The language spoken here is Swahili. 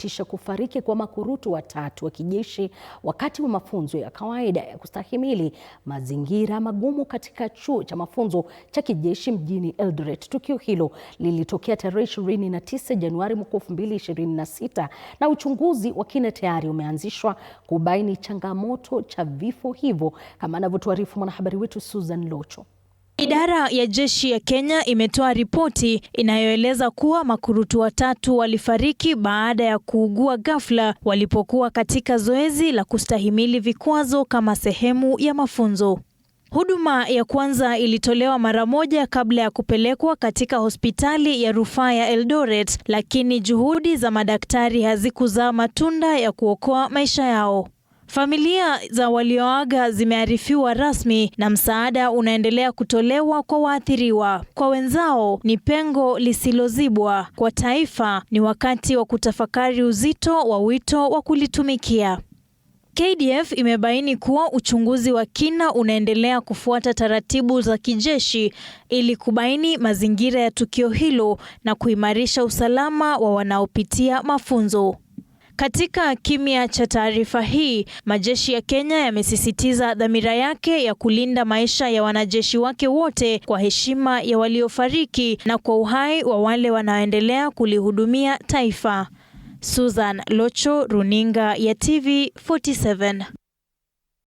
tisha kufariki kwa makurutu watatu wa kijeshi wakati wa mafunzo ya kawaida ya kustahimili mazingira magumu katika chuo cha mafunzo cha kijeshi mjini Eldoret. Tukio hilo lilitokea tarehe 29 Januari mwaka 2026 na uchunguzi wa kina tayari umeanzishwa kubaini changamoto cha vifo hivyo, kama anavyotuarifu mwanahabari wetu Susan Locho. Idara ya jeshi ya Kenya imetoa ripoti inayoeleza kuwa makurutu watatu walifariki baada ya kuugua ghafla walipokuwa katika zoezi la kustahimili vikwazo kama sehemu ya mafunzo. Huduma ya kwanza ilitolewa mara moja kabla ya kupelekwa katika hospitali ya rufaa ya Eldoret, lakini juhudi za madaktari hazikuzaa matunda ya kuokoa maisha yao. Familia za walioaga zimearifiwa rasmi na msaada unaendelea kutolewa kwa waathiriwa. Kwa wenzao ni pengo lisilozibwa. Kwa taifa ni wakati wa kutafakari uzito wa wito wa kulitumikia. KDF imebaini kuwa uchunguzi wa kina unaendelea kufuata taratibu za kijeshi ili kubaini mazingira ya tukio hilo na kuimarisha usalama wa wanaopitia mafunzo. Katika kimya cha taarifa hii, majeshi ya Kenya yamesisitiza dhamira yake ya kulinda maisha ya wanajeshi wake wote kwa heshima ya waliofariki na kwa uhai wa wale wanaoendelea kulihudumia taifa. Susan Locho, Runinga ya TV 47.